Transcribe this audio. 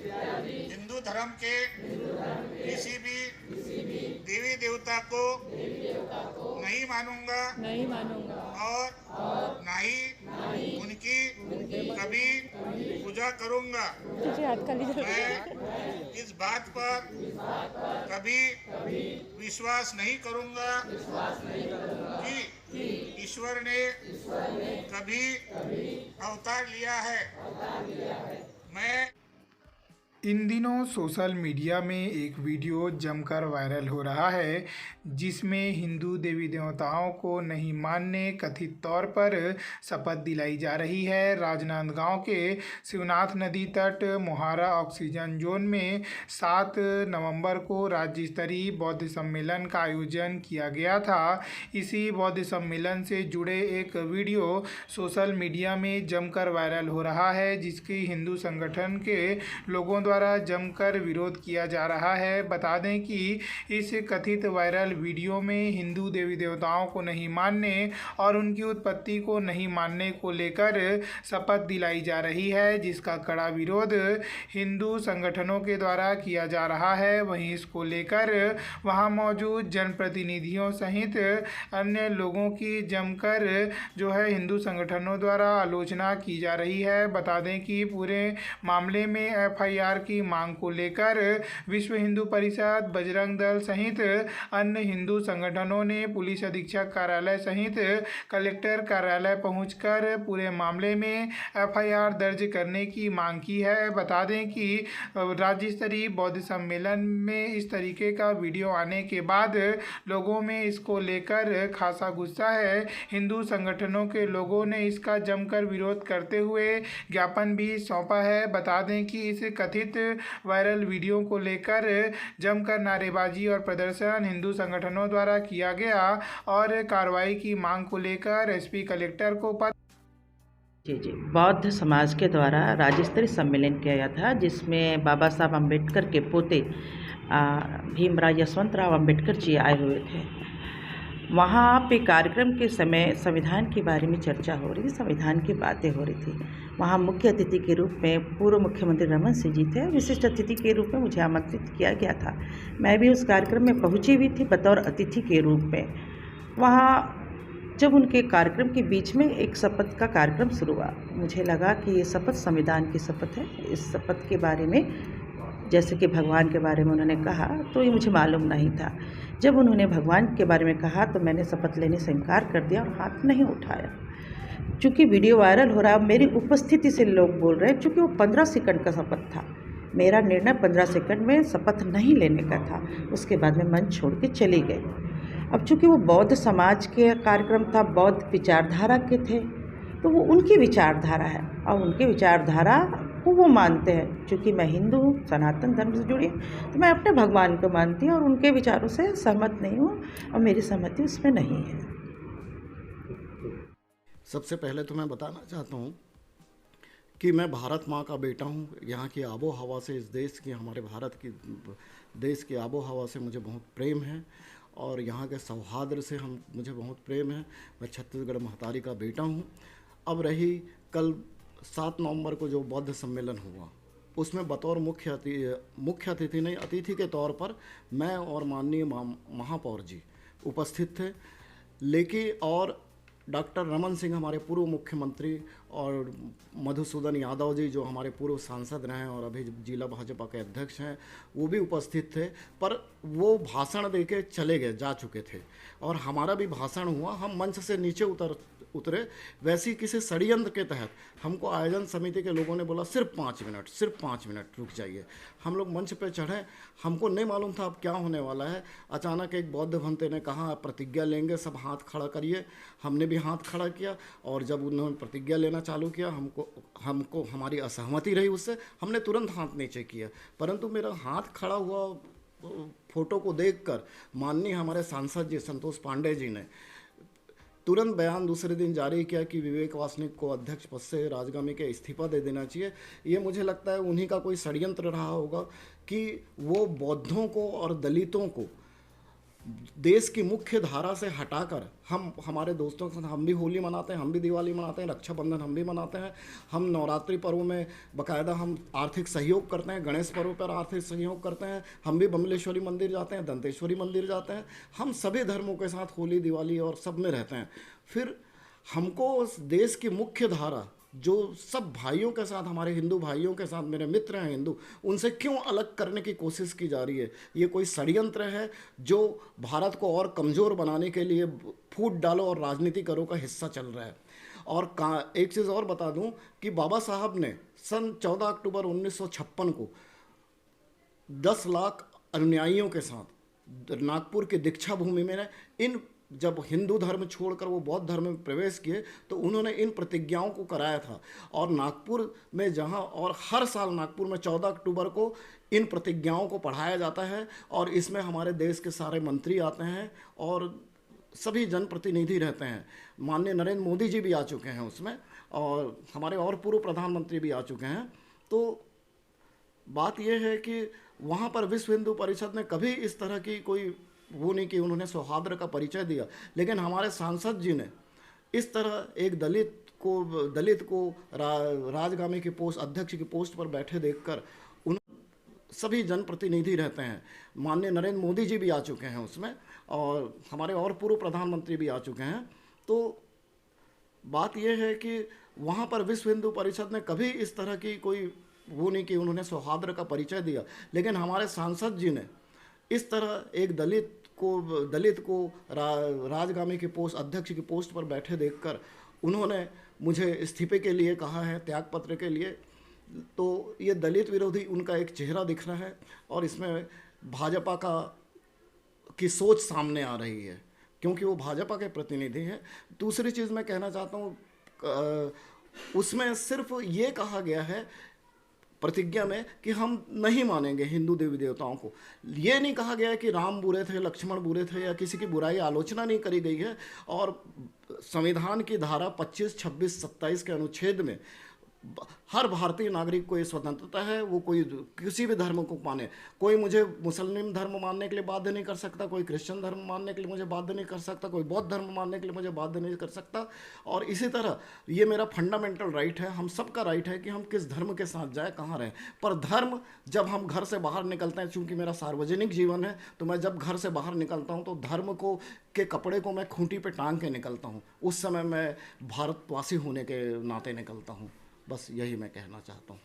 हिंदू धर्म के किसी भी देवी देवता को नहीं मानूंगा और ना ही उनकी कभी पूजा करूंगा। मैं इस बात पर कभी विश्वास नहीं करूंगा कि ईश्वर ने कभी अवतार लिया है। मैं इन दिनों सोशल मीडिया में एक वीडियो जमकर वायरल हो रहा है जिसमें हिंदू देवी देवताओं को नहीं मानने कथित तौर पर शपथ दिलाई जा रही है। राजनांदगांव के शिवनाथ नदी तट मोहारा ऑक्सीजन जोन में 7 नवंबर को राज्य स्तरीय बौद्ध सम्मेलन का आयोजन किया गया था। इसी बौद्ध सम्मेलन से जुड़े एक वीडियो सोशल मीडिया में जमकर वायरल हो रहा है जिसकी हिंदू संगठन के लोगों द्वारा जमकर विरोध किया जा रहा है। बता दें कि इस कथित वायरल वीडियो में हिंदू देवी देवताओं को नहीं मानने और उनकी उत्पत्ति को नहीं मानने को लेकर शपथ दिलाई जा रही है जिसका कड़ा विरोध हिंदू संगठनों के द्वारा किया जा रहा है। वहीं इसको लेकर वहां मौजूद जनप्रतिनिधियों सहित अन्य लोगों की जमकर जो है हिंदू संगठनों द्वारा आलोचना की जा रही है। बता दें कि पूरे मामले में एफआईआर की मांग को लेकर विश्व हिंदू परिषद, बजरंग दल सहित अन्य हिंदू संगठनों ने पुलिस अधीक्षक कार्यालय सहित कलेक्टर कार्यालय पहुंचकर पूरे मामले में एफआईआर दर्ज करने की मांग की है। बता दें कि राज्य स्तरीय बौद्ध सम्मेलन में इस तरीके का वीडियो आने के बाद लोगों में इसको लेकर खासा गुस्सा है। हिंदू संगठनों के लोगों ने इसका जमकर विरोध करते हुए ज्ञापन भी सौंपा है। बता दें कि इस कथित वायरल वीडियो को लेकर जमकर नारेबाजी और प्रदर्शन हिंदू संगठनों द्वारा किया गया और कार्रवाई की मांग को लेकर एसपी कलेक्टर को जी बौद्ध समाज के द्वारा राज्य स्तरीय सम्मेलन किया गया था जिसमें बाबा साहब अम्बेडकर के पोते भीमराव यशवंतराव अम्बेडकर जी आए हुए थे। वहाँ पे कार्यक्रम के समय संविधान के बारे में चर्चा हो रही थी, संविधान की बातें हो रही थी। वहाँ मुख्य अतिथि के रूप में पूर्व मुख्यमंत्री रमन सिंह जी थे। विशिष्ट अतिथि के रूप में मुझे आमंत्रित किया गया था। मैं भी उस कार्यक्रम में पहुँची हुई थी बतौर अतिथि के रूप में। वहाँ जब उनके कार्यक्रम के बीच में एक शपथ का कार्यक्रम शुरू हुआ, मुझे लगा कि ये शपथ संविधान की शपथ है। इस शपथ के बारे में जैसे कि भगवान के बारे में उन्होंने कहा तो ये मुझे मालूम नहीं था। जब उन्होंने भगवान के बारे में कहा तो मैंने शपथ लेने से इनकार कर दिया और हाथ नहीं उठाया। चूँकि वीडियो वायरल हो रहा, मेरी उपस्थिति से लोग बोल रहे हैं, चूँकि वो 15 सेकंड का शपथ था। मेरा निर्णय 15 सेकंड में शपथ नहीं लेने का था। उसके बाद में मंच छोड़ के चली गई। अब चूँकि वो बौद्ध समाज के कार्यक्रम था, बौद्ध विचारधारा के थे, तो वो उनकी विचारधारा है और उनकी विचारधारा को वो मानते हैं। चूँकि मैं हिंदू हूँ, सनातन धर्म से जुड़ी, तो मैं अपने भगवान को मानती हूँ और उनके विचारों से सहमत नहीं हूँ और मेरी सहमति उसमें नहीं है। सबसे पहले तो मैं बताना चाहता हूँ कि मैं भारत माँ का बेटा हूँ। यहाँ की आबो हवा से, इस देश की, हमारे भारत की देश की आबो हवा से मुझे बहुत प्रेम है और यहाँ के सौहार्द से मुझे बहुत प्रेम है। मैं छत्तीसगढ़ महतारी का बेटा हूँ। अब रही कल 7 नवंबर को जो बौद्ध सम्मेलन हुआ, उसमें बतौर मुख्य अतिथि नहीं, अतिथि के तौर पर मैं और माननीय महापौर जी उपस्थित थे। लेकिन और डॉक्टर रमन सिंह हमारे पूर्व मुख्यमंत्री और मधुसूदन यादव जी जो हमारे पूर्व सांसद रहे हैं और अभी जिला भाजपा के अध्यक्ष हैं, वो भी उपस्थित थे। पर वो भाषण देके चले गए, जा चुके थे और हमारा भी भाषण हुआ। हम मंच से नीचे उतरे। वैसे किसी षड्यंत्र के तहत हमको आयोजन समिति के लोगों ने बोला सिर्फ 5 मिनट रुक जाइए। हम लोग मंच पे चढ़े, हमको नहीं मालूम था अब क्या होने वाला है। अचानक एक बौद्ध भंते ने कहा प्रतिज्ञा लेंगे, सब हाथ खड़ा करिए। हमने भी हाथ खड़ा किया और जब उन्होंने प्रतिज्ञा लेना चालू किया, हमको हमारी असहमति रही उससे, हमने तुरंत हाथ नीचे किया। परंतु मेरा हाथ खड़ा हुआ फोटो को देखकर माननीय हमारे सांसद जी संतोष पांडे जी ने तुरंत बयान दूसरे दिन जारी किया कि विवेक वासनिक को अध्यक्ष पद से राजगामी के इस्तीफा दे देना चाहिए। ये मुझे लगता है उन्हीं का कोई षड्यंत्र रहा होगा कि वो बौद्धों को और दलितों को देश की मुख्य धारा से हटाकर हम हमारे दोस्तों के साथ हम भी होली मनाते हैं, हम भी दिवाली मनाते हैं, रक्षाबंधन हम भी मनाते हैं। हम नवरात्रि पर्व में बाकायदा हम आर्थिक सहयोग करते हैं, गणेश पर्व पर आर्थिक सहयोग करते हैं, हम भी बमलेश्वरी मंदिर जाते हैं, दंतेश्वरी मंदिर जाते हैं। हम सभी धर्मों के साथ होली दिवाली और सब में रहते हैं। फिर हमको उस देश की मुख्य धारा जो सब भाइयों के साथ, हमारे हिंदू भाइयों के साथ, मेरे मित्र हैं हिंदू, उनसे क्यों अलग करने की कोशिश की जा रही है? ये कोई षड्यंत्र है जो भारत को और कमज़ोर बनाने के लिए फूट डालो और राजनीति करो का हिस्सा चल रहा है। और एक चीज़ और बता दूं कि बाबा साहब ने सन 14 अक्टूबर 1956 को 10 लाख अनुयायियों के साथ नागपुर के दीक्षा भूमि में जब हिंदू धर्म छोड़कर वो बौद्ध धर्म में प्रवेश किए तो उन्होंने इन प्रतिज्ञाओं को कराया था। और नागपुर में और हर साल नागपुर में 14 अक्टूबर को इन प्रतिज्ञाओं को पढ़ाया जाता है और इसमें हमारे देश के सारे मंत्री आते हैं और सभी जनप्रतिनिधि रहते हैं। माननीय नरेंद्र मोदी जी भी आ चुके हैं उसमें और हमारे और पूर्व प्रधानमंत्री भी आ चुके हैं। तो बात यह है कि वहाँ पर विश्व हिंदू परिषद ने कभी इस तरह की कोई वो नहीं कि उन्होंने सौहार्द का परिचय दिया, लेकिन हमारे सांसद जी ने इस तरह एक दलित को राजगामी की पोस्ट, अध्यक्ष की पोस्ट पर बैठे देखकर उन सभी जनप्रतिनिधि रहते हैं। माननीय नरेंद्र मोदी जी भी आ चुके हैं उसमें और हमारे और पूर्व प्रधानमंत्री भी आ चुके हैं। तो बात यह है कि वहाँ पर विश्व हिंदू परिषद ने कभी इस तरह की कोई वो नहीं कि उन्होंने सौहार्द का परिचय दिया, लेकिन हमारे सांसद जी ने इस तरह एक दलित को राजगामी की पोस्ट, अध्यक्ष की पोस्ट पर बैठे देखकर उन्होंने मुझे इस्तीफे के लिए कहा है, त्यागपत्र के लिए। तो ये दलित विरोधी उनका एक चेहरा दिख रहा है और इसमें भाजपा की सोच सामने आ रही है क्योंकि वो भाजपा के प्रतिनिधि हैं। दूसरी चीज़ मैं कहना चाहता हूँ, उसमें सिर्फ ये कहा गया है प्रतिज्ञा में कि हम नहीं मानेंगे हिंदू देवी देवताओं को। ये नहीं कहा गया है कि राम बुरे थे, लक्ष्मण बुरे थे या किसी की बुराई आलोचना नहीं करी गई है। और संविधान की धारा 25, 26, 27 के अनुच्छेद में हर भारतीय नागरिक को ये स्वतंत्रता है, वो कोई किसी भी धर्म को माने। कोई मुझे मुस्लिम धर्म मानने के लिए बाध्य नहीं कर सकता, कोई क्रिश्चियन धर्म मानने के लिए मुझे बाध्य नहीं कर सकता, कोई बौद्ध धर्म मानने के लिए मुझे बाध्य नहीं कर सकता। और इसी तरह ये मेरा फंडामेंटल राइट है, हम सबका राइट है कि हम किस धर्म के साथ जाए, कहाँ रहें। पर धर्म जब हम घर से बाहर निकलते हैं, चूँकि मेरा सार्वजनिक जीवन है, तो मैं जब घर से बाहर निकलता हूँ तो धर्म के कपड़े को मैं खूंटी पे टांग के निकलता हूँ। उस समय मैं भारतवासी होने के नाते निकलता हूँ। बस यही मैं कहना चाहता हूँ।